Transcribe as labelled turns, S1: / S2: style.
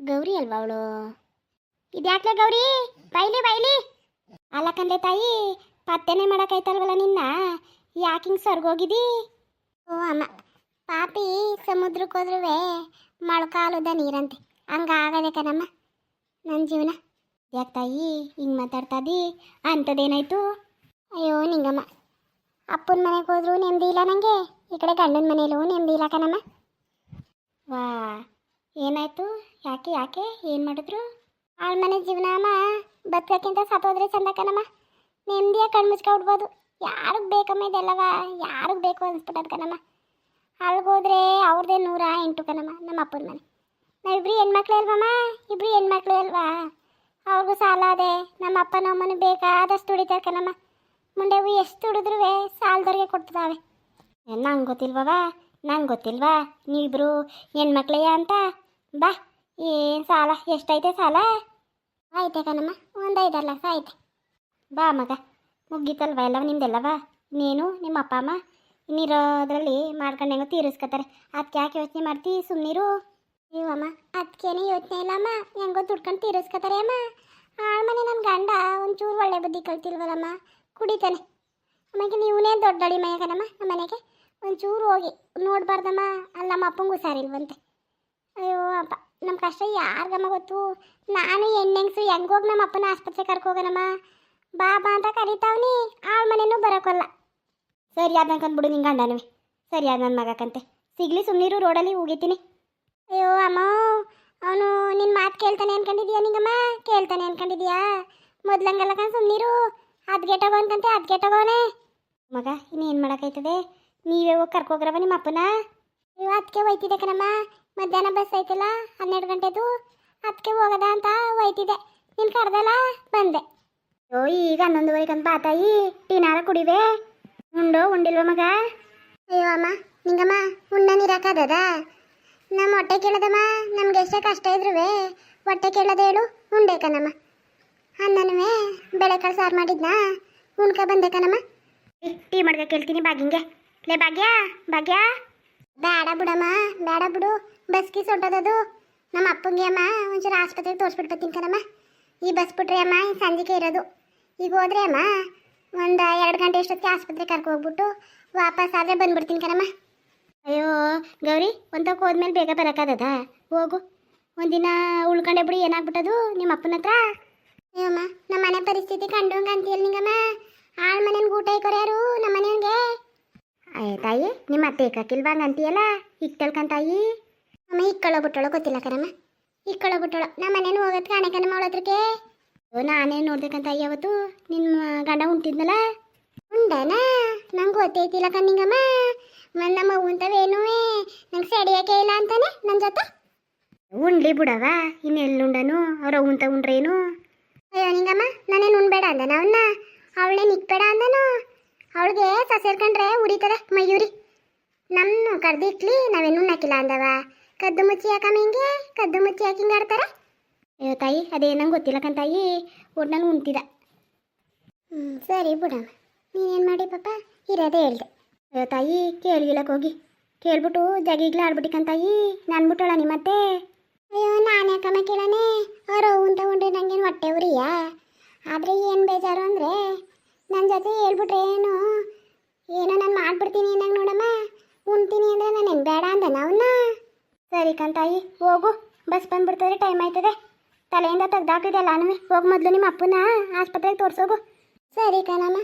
S1: ಗೌರಿ ಅಲ್ವಾ ಅವಳು? ಇದ್ಯಾಕ್ಲೆ ಗೌರಿ, ಬೈಲಿ ಬೈಲಿ. ಅಲ್ಲಕಂದೆ ತಾಯಿ, ಪತ್ತೆನೇ ಮಾಡೋಕ್ಕಾಯ್ತಲ್ವಲ್ಲ ನಿನ್ನ, ಯಾಕೆ ಹಿಂಗೆ ಸರ್ಗೋಗಿದ್ದಿ? ಓ ಅಮ್ಮ, ಪಾಪಿ ಸಮುದ್ರಕ್ಕೆ ಹೋದ್ರೂ ಮೊಳಕಾಲುದ ನೀರಂತೆ, ಹಂಗಾಗದೆ ಕಣಮ್ಮ ನನ್ನ ಜೀವನ. ಯಾಕೆ ತಾಯಿ ಹಿಂಗೆ ಮಾತಾಡ್ತಾದಿ? ಅಂಥದ್ದೇನಾಯ್ತು? ಅಯ್ಯೋ ನಿಂಗಮ್ಮ, ಅಪ್ಪನ ಮನೆಗೆ ಹೋದ್ರು ನೆಮ್ಮದಿ ಇಲ್ಲ ನನಗೆ, ಈ ಕಡೆ ಗಂಡನ ಮನೇಲೂ ನೆಮ್ಮದಿ ಇಲ್ಲ ಕಣಮ್ಮ. ವಾ, ಏನಾಯ್ತು? ಯಾಕೆ ಯಾಕೆ ಏನು ಮಾಡಿದ್ರು? ಆಳ ಮನೆ ಜೀವನ ಅಮ್ಮ, ಬದುಕಕ್ಕಿಂತ ಸತ್ತೋದ್ರೆ ಚಂದ ಕಣಮ್ಮ. ನೆಮ್ಮದಿಯಾಗಿ ಕಣ್ಣು ಮುಚ್ಕೊಬಿಡ್ಬೋದು. ಯಾರಿಗೆ ಬೇಕಮ್ಮ ಇದೆಲ್ಲವ, ಯಾರಿಗೆ ಬೇಕು ಅನ್ಸ್ಬಿಟ್ಟದ ಕಣಮ್ಮ. ಅಲ್ಗೋದ್ರೆ ಅವ್ರದ್ದೇ 108 ಕಣಮ್ಮ ನಮ್ಮ ಅಪ್ಪನ ಮನೆ. ನಾವಿಬ್ರು ಹೆಣ್ಮಕ್ಳು ಅಲ್ವಮ್ಮ, ಇಬ್ರು ಹೆಣ್ಮಕ್ಳು ಅಲ್ವಾ, ಅವ್ರಿಗೂ ಸಾಲ ಅದೇ. ನಮ್ಮ ಅಪ್ಪನ ಅಮ್ಮನ ಬೇಕಾದಷ್ಟು ದುಡಿತಾರೆ ಕಣಮ್ಮ. ಮುಂಡೆವು ಎಷ್ಟು ದುಡಿದ್ರೂ ಸಾಲದವ್ರಿಗೆ ಕೊಡ್ತಿದ್ದಾವೆ. ನಂಗೆ ಗೊತ್ತಿಲ್ವವ, ನಂಗೆ ಗೊತ್ತಿಲ್ವಾ ನೀವಿಬ್ರು ಹೆಣ್ಮಕ್ಳೆಯ ಅಂತ? ಬಾ, ಏನು ಸಾಲ ಎಷ್ಟೈತೆ ಸಾಲ? ಆಯ್ತೆ ಕಣಮ್ಮ, ಒಂದು 5-6 ಲಕ್ಷ ಐತೆ. ಬಾ ಮಗ, ಮುಗೀತಲ್ವ ಎಲ್ಲ ನಿಮ್ದೆಲ್ಲವ. ನೀನು ನಿಮ್ಮ ಅಪ್ಪ ಅಮ್ಮ ಇನ್ನಿರೋದ್ರಲ್ಲಿ ಮಾಡ್ಕೊಂಡು ಹೆಂಗೋ ತೀರಿಸ್ಕೊತಾರೆ. ಅದಕ್ಕೆ ಯಾಕೆ ಯೋಚನೆ ಮಾಡ್ತಿ? ಸುಮ್ಮನಿರು. ನೀವಮ್ಮ ಅದಕ್ಕೇನೆ ಯೋಚನೆ ಇಲ್ಲಮ್ಮ, ಹೆಂಗೋ ದುಡ್ಕೊಂಡು ತೀರಿಸ್ಕೊತಾರೆ ಅಮ್ಮ. ಆಳ್ಮನೆ ನನ್ನ ಗಂಡ ಒಂಚೂರು ಒಳ್ಳೆ ಬುದ್ಧಿ ಕಲ್ತಿಲ್ವಲ್ಲಮ್ಮ, ಕುಡಿತಾನೆ. ಆಮೇಲೆ ನೀವೇ ದೊಡ್ಡಡಿ ಮನೆಗನಮ್ಮ, ನಮ್ಮ ಮನೆಗೆ ಒಂಚೂರು ಹೋಗಿ ನೋಡ್ಬಾರ್ದಮ್ಮ. ಅಲ್ಲಿ ನಮ್ಮ ಅಪ್ಪಂಗೆ ಹುಷಾರಿಲ್ವಂತೆ. ಅಯ್ಯೋ ಅಪ್ಪ, ನಮ್ಮ ಕಷ್ಟ ಯಾರಿಗಮ್ಮ ಗೊತ್ತು? ನಾನು ಹೆಣ್ಣೆಂಗ್ಸು ಹೆಂಗೋಗಿ ನಮ್ಮ ಅಪ್ಪನ ಆಸ್ಪತ್ರೆ ಕರ್ಕೋಗನಮ್ಮ. ಬಾ ಬಾ ಅಂತ ಕರೀತಾವ್ನಿ, ಆಳ್ಮನೆಯೂ ಬರೋಕ್ಕಲ್ಲ. ಸರಿ ಆದಂಕಂದ್ಬಿಡು ನಿಂಗೆ ಗಂಡನವೇ, ಸರಿ ಆದ ನನ್ನ ಮಗಕ್ಕಂತೆ. ಸಿಗ್ಲಿ ಸುಮ್ಮನಿರು, ರೋಡಲ್ಲಿ ಹೋಗಿತೀನಿ. ಅಯ್ಯೋ ಅಮ್ಮ, ಅವನು ನಿನ್ನ ಮಾತು ಕೇಳ್ತಾನೆ ಅನ್ಕೊಂಡಿದ್ಯಾ ನಿಂಗಮ್ಮ? ಕೇಳ್ತಾನೆ ಅನ್ಕೊಂಡಿದ್ಯಾ? ಮೊದ್ಲಂಗಲ್ಲ ಕಣ್, ಸುಮ್ಮನಿರು. ಅದ್ಗೆಟಗೋ ಅನ್ಕಂತೆ, ಅದ್ಗೆಟಗೋನೆ ಮಗ. ಇನ್ನೇನು ಮಾಡೋಕ್ಕಾಯ್ತದೆ? ನೀವೇ ಹೋಗಿ ಕರ್ಕೋಗ್ರವ ನಿಮ್ಮ ಅಪ್ಪನ? ಅಯ್ಯೋ ಅದಕ್ಕೆ ಹೋಯ್ತಿದ್ದೆ ಕಣಮ್ಮ, ಮಧ್ಯಾಹ್ನ ಬಸ್ ಐತಲ್ಲ 12 ಗಂಟೆದು, ಅದಕ್ಕೆ ಹೋಗದ ಅಂತ ಹೋಯ್ತಿದ್ದೆ. ನೀನು ಕರೆದಲ್ಲ ಬಂದೆ. ಅಯ್ಯೋ ಈಗ 11:30 ಅಂತ ಬಾ ತಾಯಿ, ಟೀನಾರ ಕುಡಿವೆ. ಉಂಡಿಲ್ವ ಮಗ? ಅಯ್ಯೋ ಅಮ್ಮ ನಿಂಗಮ್ಮ, ನೀರಾಕದ ನಮ್ಮ ಹೊಟ್ಟೆ ಕೇಳದಮ್ಮ. ನಮ್ಗೆ ಎಷ್ಟೇ ಕಷ್ಟ ಇದ್ರು ಹೊಟ್ಟೆ ಕೇಳದ ಹೇಳು, ಉಂಡೆ ಕಣಮ್ಮ. ಅನ್ನನೂ ಬೆಳೆಕಾಳು ಸಾರು ಮಾಡಿದ್ನಾ, ಉಣ್ಕ ಬಂದೆ ಕಣಮ್ಮ. ಟೀ ಮಾಡ್ಕ ಕೇಳ್ತೀನಿ ಬಾಗಿಂಗೆ. ಲೇ ಭಾಗ್ಯ, ಭಾಗ್ಯ. ಬೇಡ ಬಿಡಮ್ಮ, ಬೇಡ ಬಿಡು, ಬಸ್ಗೆ ಸೊಂಟದದು. ನಮ್ಮ ಅಪ್ಪಂಗೆ ಅಮ್ಮ ಒಂಚೂರು ಆಸ್ಪತ್ರೆಗೆ ತೋರಿಸ್ಬಿಟ್ಟು ಬರ್ತೀನಿ ಕಣಮ್ಮ. ಈ ಬಸ್ ಬಿಟ್ರೆ ಅಮ್ಮ ಈ ಸಂಜೆಗೆ ಇರೋದು. ಈಗ ಹೋದ್ರೆ ಅಮ್ಮ ಒಂದು 2 ಗಂಟೆ ಅಷ್ಟೊತ್ತಿಗೆ ಆಸ್ಪತ್ರೆ ಕರ್ಕೋಗ್ಬಿಟ್ಟು ವಾಪಸ್ ಆದರೆ ಬಂದ್ಬಿಡ್ತೀನಿ ಕಣಮ್ಮ. ಅಯ್ಯೋ ಗೌರಿ, ಒಂದಕ್ಕೆ ಹೋದ್ಮೇಲೆ ಬೇಗ ಬರೋಕ್ಕಾಗದ? ಹೋಗು, ಒಂದಿನ ಉಳ್ಕೊಂಡೆ ಬಿಡಿ. ಏನಾಗ್ಬಿಟ್ಟದು ನಿಮ್ಮ ಅಪ್ಪನ ಹತ್ರ? ಅಯ್ಯಮ್ಮ, ನಮ್ಮ ಮನೆ ಪರಿಸ್ಥಿತಿ ಕಂಡು ಹಂಗೆ ಅಂತೀಯಲ್ಲ ನಿಂಗಮ್ಮ. ಆಳ್ ಮನೇನ ಊಟ ಇಕ್ಕೋರು ಯಾರು ನಮ್ಮ ಮನೆಯವ್ಗೆ? ಅಯ್ಯ ತಾಯಿ, ನಿಮ್ಮ ಅತ್ತೆ ಇಕ್ಕಿಲ್ವಾ ಹಂಗೆ ಅಂತೀಯಲ್ಲ? ಇಕ್ತಳ್ಕಂತ ತಾಯಿ. ಅಮ್ಮ ಇಕ್ಕಳೋ ಬಿಟ್ಟಳೋ ಗೊತ್ತಿಲ್ಲ ಕಣಮ್ಮ, ಇಕ್ಕಳೋ ಬಿಟ್ಟಳೋ. ನಮ್ಮ ಮನೇನು ಹೋಗೋದು ಕಾಣೆ ಕಣಮ್ಮ ಅವಳ ಹತ್ರಕ್ಕೆ. ನಾನೇ ನೋಡ್ಬೇಕಂತ ಯಾವತ್ತು ನಿನ್ನ ಗಂಡ ಉಂಟಿದ್ನಲ್ಲ. ಉಂಡನಾ? ನಂಗೆ ಗೊತ್ತೈತಿಲ್ಲ ಕಣ್ಣಿಂಗಮ್ಮ. ನಮ್ಮ ಉಂತವೇನು ನಂಗೆ ಸೆಡಿಯೋಕೆ ಇಲ್ಲ ಅಂತಾನೆ ನನ್ನ ಜೊತೆ. ಉಂಡ್ಲಿ ಬಿಡವ, ಇನ್ನೆಲ್ಲುಂಡನು ಅವ್ರ ಉಂಡ್ರೇನು? ಅಯ್ಯೋ ನಿಂಗಮ್ಮ, ನಾನೇನು ಉಣ್ಬೇಡ ಅಂದನ ಅವನ್ನ? ಅವಳೇ ನಿಕ್ಬೇಡ ಅಂದನು? ಅವಳಿಗೆ ಸಸೇರ್ಕೊಂಡ್ರೆ ಉರಿತದೆ ಮಯೂರಿ. ನಮ್ಮ ಕರ್ದಿಟ್ಲಿ ನಾವೇನು ಉಣ್ಣಾಕಿಲ್ಲ ಅಂದವ. ಕದ್ದು ಮುಚ್ಚಿ ಯಾಕಮ್ಮ ಹಿಂಗೆ? ಕದ್ದು ಮುಚ್ಚಿ ಯಾಕೆ ಹಿಂಗೆ ಆಡ್ತಾರೆ? ಅಯ್ಯೋ ತಾಯಿ, ಅದೇ ನಂಗೆ ಗೊತ್ತಿಲ್ಲ ತಾಯಿ, ಒಟ್ನಲ್ಲಿ ಉಣ್ತಿದ್ದ. ಸರಿ ಬಿಡಮ್ಮ, ನೀನೇನು ಮಾಡಿ ಪಾಪ ಇರೋದೇ ಹೇಳ್ದೆ. ಅಯ್ಯೋ ತಾಯಿ, ಕೇಳಿಗಿಲ್ಲಕ್ಕೆ ಹೋಗಿ ಕೇಳ್ಬಿಟ್ಟು ಜಗಿಗ್ಲ ಆಡ್ಬಿಟ್ಟಿಕಂತಾಯಿ ನಾನು ಬಿಟ್ಟೋಳ ನಿಮ್ಮತ್ತೆ. ಅಯ್ಯೋ ನಾನು ಯಾಕಮ್ಮ ಕೇಳನೆ, ಅವರು ಅಂತ ಉಂಡ್ರೆ ನಂಗೇನು ಹೊಟ್ಟೆ ಉರಿಯ? ಆದರೆ ಏನು ಬೇಜಾರು ಅಂದರೆ ನನ್ನ ಜೊತೆ ಹೇಳ್ಬಿಟ್ರೆ ಏನೋ ನಾನು ಮಾಡ್ಬಿಡ್ತೀನಿ ನಂಗೆ ನೋಡಮ್ಮ. ಉಣ್ತೀನಿ ಅಂದರೆ ನಾನು ಹೆಂಗೆ ಬೇಡ ಅಂದೆ ಅವನ್ನ. ಸರಿ ಕಂತಾಯಿ, ಹೋಗು, ಬಸ್ ಬಂದ್ಬಿಡ್ತದೆ, ಟೈಮ್ ಆಯ್ತದೆ. ತಲೆಯಿಂದ ತೆಗ್ದಾಕಿದೆ ನಾನು. ಹೋಗಿ ಮೊದಲು ನಿಮ್ಮ ಅಪ್ಪನ ಆಸ್ಪತ್ರೆಗೆ ತೋರಿಸೋಗು. ಸರಿ ಕಣಮ್ಮ.